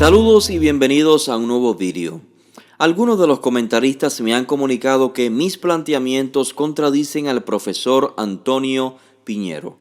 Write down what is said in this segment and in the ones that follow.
Saludos y bienvenidos a un nuevo vídeo. Algunos de los comentaristas me han comunicado que mis planteamientos contradicen al profesor Antonio Piñero.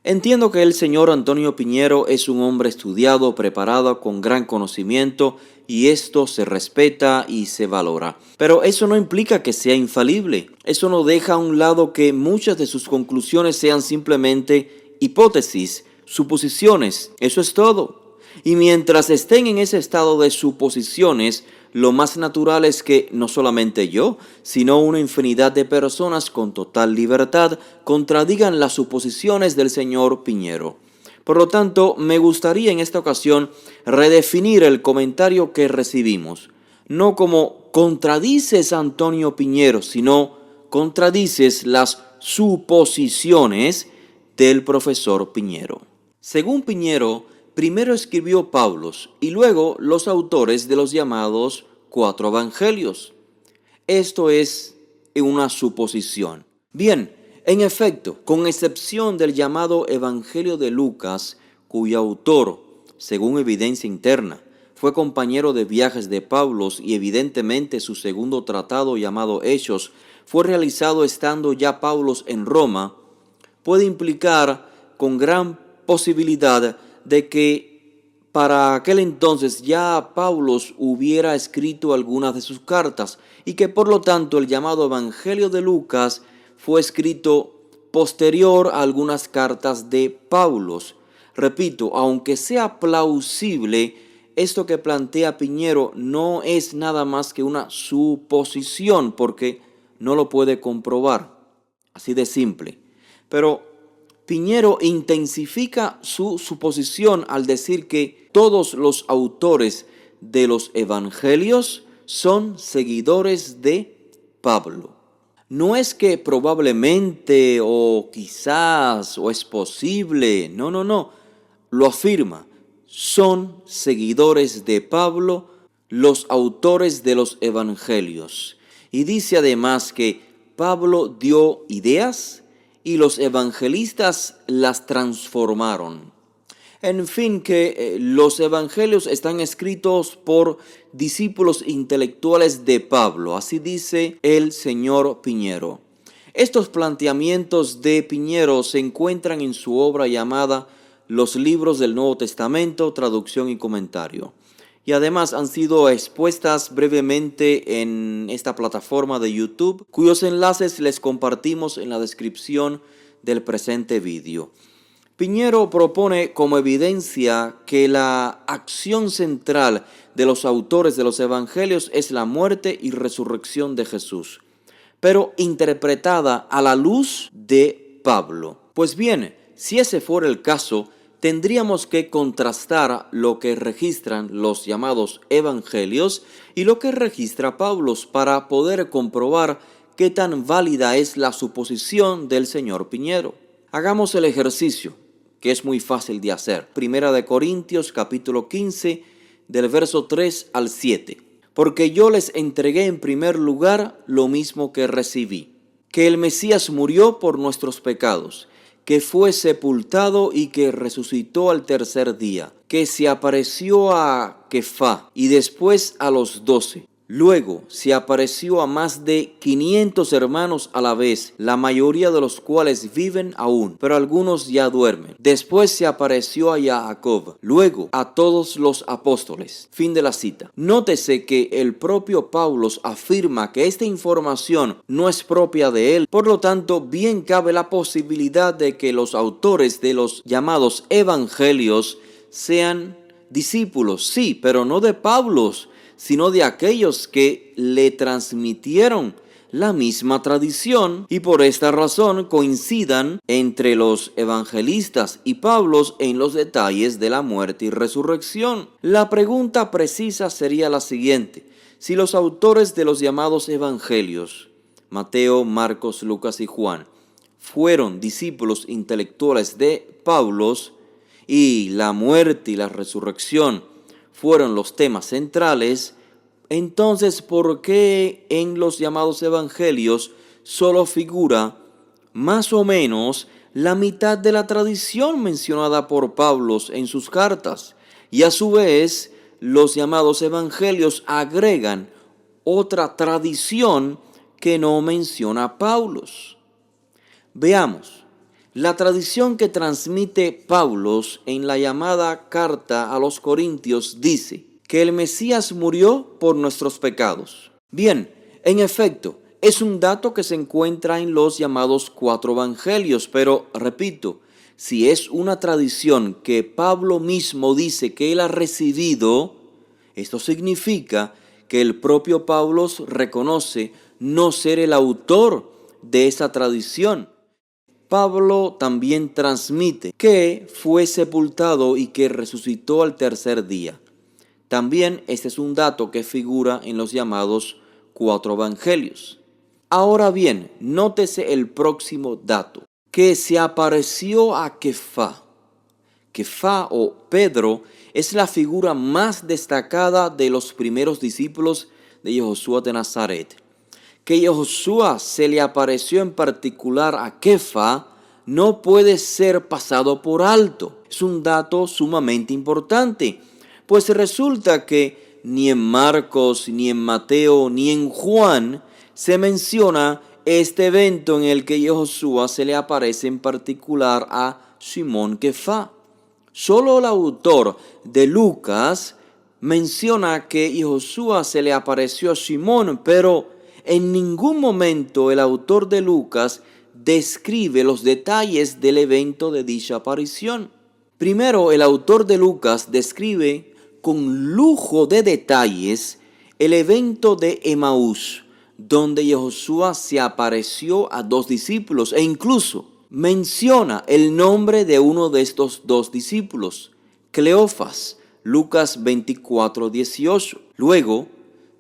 Entiendo que el señor Antonio Piñero es un hombre estudiado, preparado, con gran conocimiento, y esto se respeta y se valora. Pero eso no implica que sea infalible. Eso no deja a un lado que muchas de sus conclusiones sean simplemente hipótesis, suposiciones. Eso es todo. Y mientras estén en ese estado de suposiciones, lo más natural es que no solamente yo, sino una infinidad de personas con total libertad contradigan las suposiciones del señor Piñero. Por lo tanto, me gustaría en esta ocasión redefinir el comentario que recibimos. No como contradices a Antonio Piñero, sino contradices las suposiciones del profesor Piñero. Según Piñero, primero escribió Pablo y luego los autores de los llamados 4 evangelios. Esto es una suposición. Bien, en efecto, con excepción del llamado Evangelio de Lucas, cuyo autor, según evidencia interna, fue compañero de viajes de Pablo y evidentemente su segundo tratado llamado Hechos fue realizado estando ya Pablo en Roma, puede implicar con gran posibilidad de que para aquel entonces ya Pablo hubiera escrito algunas de sus cartas y que por lo tanto el llamado Evangelio de Lucas fue escrito posterior a algunas cartas de Pablo. Repito, aunque sea plausible, esto que plantea Piñero no es nada más que una suposición porque no lo puede comprobar. Así de simple. Pero Piñero intensifica su suposición al decir que todos los autores de los evangelios son seguidores de Pablo. No es que probablemente o quizás o es posible, no. Lo afirma, son seguidores de Pablo los autores de los evangelios. Y dice además que Pablo dio ideas y los evangelistas las transformaron. En fin, que los evangelios están escritos por discípulos intelectuales de Pablo, así dice el señor Piñero. Estos planteamientos de Piñero se encuentran en su obra llamada Los libros del Nuevo Testamento, traducción y comentario. Y además han sido expuestas brevemente en esta plataforma de YouTube, cuyos enlaces les compartimos en la descripción del presente vídeo. Piñero propone como evidencia que la acción central de los autores de los evangelios es la muerte y resurrección de Jesús, pero interpretada a la luz de Pablo. Pues bien, si ese fuera el caso, tendríamos que contrastar lo que registran los llamados evangelios y lo que registra Pablo para poder comprobar qué tan válida es la suposición del señor Piñero. Hagamos el ejercicio, que es muy fácil de hacer. Primera de Corintios capítulo 15 del verso 3 al 7. Porque yo les entregué en primer lugar lo mismo que recibí, que el Mesías murió por nuestros pecados, que fue sepultado y que resucitó al tercer día, que se apareció a Kefá y después a los 12. Luego se apareció a más de 500 hermanos a la vez, la mayoría de los cuales viven aún, pero algunos ya duermen. Después se apareció a Jacob, luego a todos los apóstoles. Fin de la cita. Nótese que el propio Pablo afirma que esta información no es propia de él, por lo tanto bien cabe la posibilidad de que los autores de los llamados evangelios sean discípulos, sí, pero no de Pablo, sino de aquellos que le transmitieron la misma tradición y por esta razón coincidan entre los evangelistas y Pablo en los detalles de la muerte y resurrección. La pregunta precisa sería la siguiente: si los autores de los llamados evangelios, Mateo, Marcos, Lucas y Juan, fueron discípulos intelectuales de Pablo y la muerte y la resurrección fueron los temas centrales, entonces ¿por qué en los llamados evangelios solo figura más o menos la mitad de la tradición mencionada por Pablo en sus cartas? Y a su vez, los llamados evangelios agregan otra tradición que no menciona Paulos. Veamos, la tradición que transmite Paulos en la llamada carta a los Corintios dice que el Mesías murió por nuestros pecados. Bien, en efecto, es un dato que se encuentra en los llamados 4 evangelios, pero repito, si es una tradición que Pablo mismo dice que él ha recibido, esto significa que el propio Pablo reconoce no ser el autor de esa tradición. Pablo también transmite que fue sepultado y que resucitó al tercer día. También este es un dato que figura en los llamados 4 evangelios. Ahora bien, nótese el próximo dato, que se apareció a Kefá. Kefá o Pedro es la figura más destacada de los primeros discípulos de Yeshua de Nazaret. Que Yeshua se le apareció en particular a Kefa no puede ser pasado por alto. Es un dato sumamente importante, pues resulta que ni en Marcos, ni en Mateo, ni en Juan se menciona este evento en el que Yeshua se le aparece en particular a Simón Kefa. Solo el autor de Lucas menciona que Yeshua se le apareció a Simón, pero en ningún momento el autor de Lucas describe los detalles del evento de dicha aparición. Primero, el autor de Lucas describe con lujo de detalles el evento de Emaús, donde Yeshua se apareció a 2 discípulos e incluso menciona el nombre de uno de estos 2 discípulos, Cleofas, Lucas 24:18. Luego,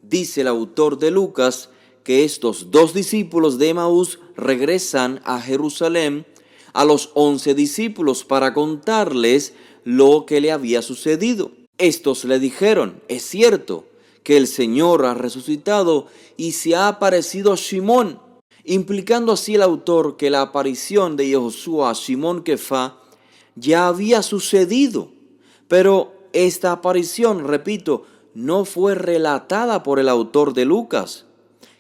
dice el autor de Lucas que estos 2 discípulos de Emaús regresan a Jerusalén a los 11 discípulos para contarles lo que le había sucedido. Estos le dijeron: es cierto que el Señor ha resucitado y se ha aparecido a Simón, implicando así el autor que la aparición de Yeshua a Simón Kefa ya había sucedido. Pero esta aparición, repito, no fue relatada por el autor de Lucas,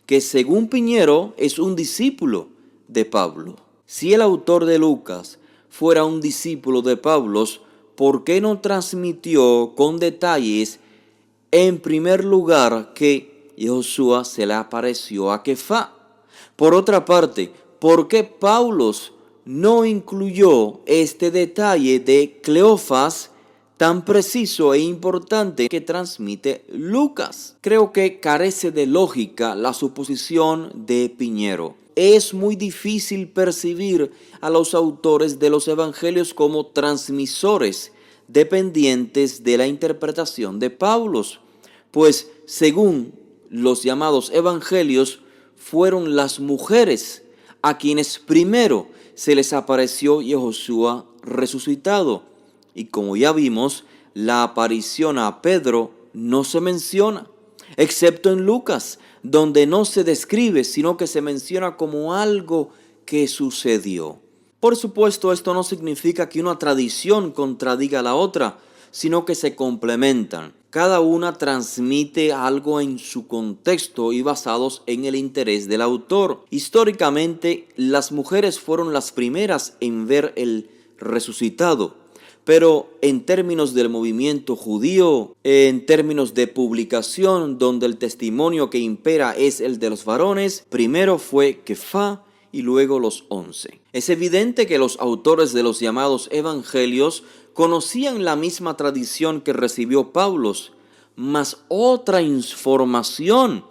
que según Piñero es un discípulo de Pablo. Si el autor de Lucas fuera un discípulo de Pablo, ¿por qué no transmitió con detalles en primer lugar que Yeshua se le apareció a Kefa? Por otra parte, ¿por qué Pablo no incluyó este detalle de Cleofas tan preciso e importante que transmite Lucas? Creo que carece de lógica la suposición de Piñero. Es muy difícil percibir a los autores de los evangelios como transmisores dependientes de la interpretación de Pablo, pues según los llamados evangelios fueron las mujeres a quienes primero se les apareció Yeshua resucitado. Y como ya vimos, la aparición a Pedro no se menciona, excepto en Lucas, donde no se describe, sino que se menciona como algo que sucedió. Por supuesto, esto no significa que una tradición contradiga a la otra, sino que se complementan. Cada una transmite algo en su contexto y basados en el interés del autor. Históricamente, las mujeres fueron las primeras en ver el resucitado. Pero en términos del movimiento judío, en términos de publicación, donde el testimonio que impera es el de los varones, primero fue Kefa y luego los 11. Es evidente que los autores de los llamados evangelios conocían la misma tradición que recibió Pablo, mas otra información,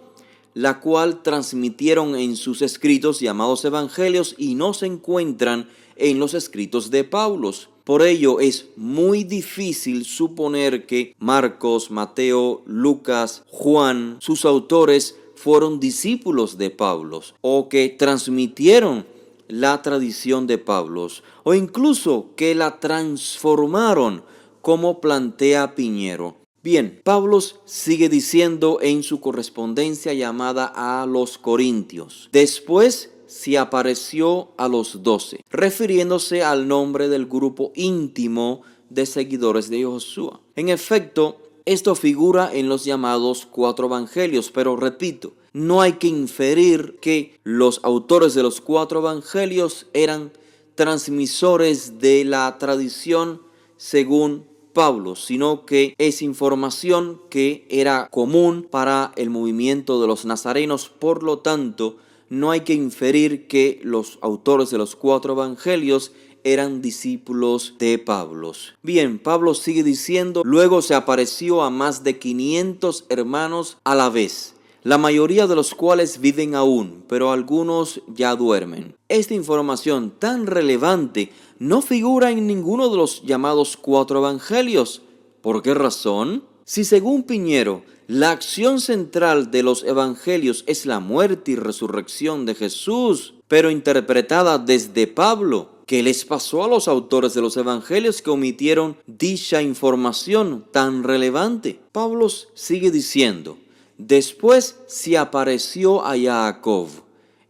la cual transmitieron en sus escritos llamados evangelios y no se encuentran en los escritos de Pablo. Por ello es muy difícil suponer que Marcos, Mateo, Lucas, Juan, sus autores fueron discípulos de Pablo o que transmitieron la tradición de Pablo o incluso que la transformaron como plantea Piñero. Bien, Pablo sigue diciendo en su correspondencia llamada a los Corintios: después se apareció a los 12, refiriéndose al nombre del grupo íntimo de seguidores de Yeshua. En efecto, Esto figura en los llamados 4 evangelios, pero repito, no hay que inferir que los autores de los 4 evangelios eran transmisores de la tradición según Pablo, sino que es información que era común para el movimiento de los nazarenos. Por lo tanto, no hay que inferir que los autores de los 4 evangelios eran discípulos de Pablo. Bien, Pablo sigue diciendo: luego se apareció a más de 500 hermanos a la vez, la mayoría de los cuales viven aún, pero algunos ya duermen. Esta información tan relevante no figura en ninguno de los llamados 4 evangelios. ¿Por qué razón? Si según Piñero, la acción central de los evangelios es la muerte y resurrección de Jesús, pero interpretada desde Pablo, ¿qué les pasó a los autores de los evangelios que omitieron dicha información tan relevante? Pablo sigue diciendo: después se apareció a Jacob.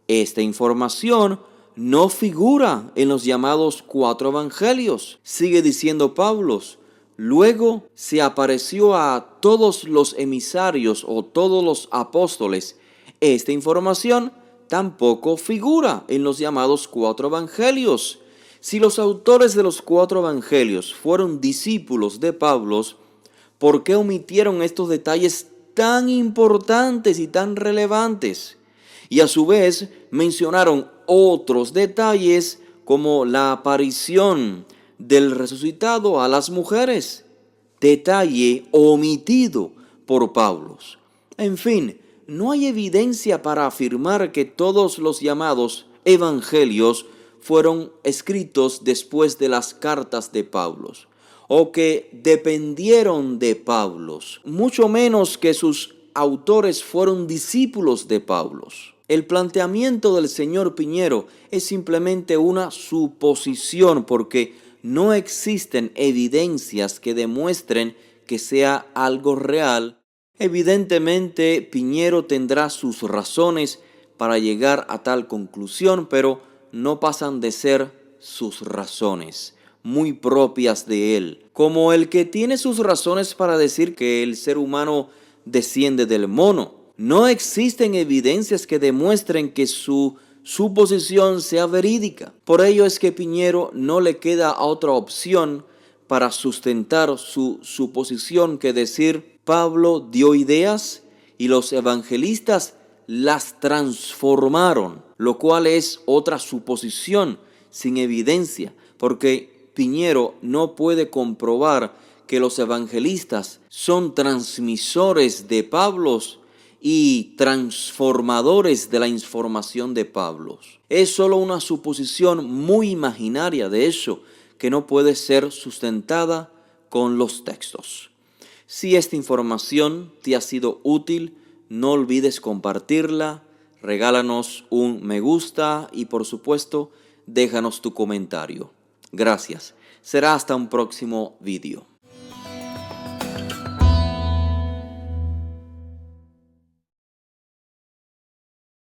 Esta información no figura en los llamados 4 evangelios. Sigue diciendo Pablo: luego se apareció a todos los emisarios o todos los apóstoles. Esta información tampoco figura en los llamados 4 evangelios. Si los autores de los 4 evangelios fueron discípulos de Pablo, ¿por qué omitieron estos detalles tan importantes y tan relevantes? Y a su vez mencionaron otros detalles como la aparición del resucitado a las mujeres, detalle omitido por Pablo. En fin, no hay evidencia para afirmar que todos los llamados evangelios fueron escritos después de las cartas de Pablo, o que dependieron de Pablo, mucho menos que sus autores fueron discípulos de Pablo. El planteamiento del señor Piñero es simplemente una suposición, porque no existen evidencias que demuestren que sea algo real. Evidentemente, Piñero tendrá sus razones para llegar a tal conclusión, pero no pasan de ser sus razones, muy propias de él, como el que tiene sus razones para decir que el ser humano desciende del mono. No existen evidencias que demuestren que su suposición sea verídica. Por ello es que Piñero no le queda otra opción para sustentar su suposición que decir: Pablo dio ideas y los evangelistas las transformaron, lo cual es otra suposición sin evidencia, porque Piñero no puede comprobar que los evangelistas son transmisores de Pablo y transformadores de la información de Pablo. Es solo una suposición muy imaginaria, de hecho, que no puede ser sustentada con los textos. Si esta información te ha sido útil, no olvides compartirla, regálanos un me gusta y por supuesto, déjanos tu comentario. Gracias. Será hasta un próximo video.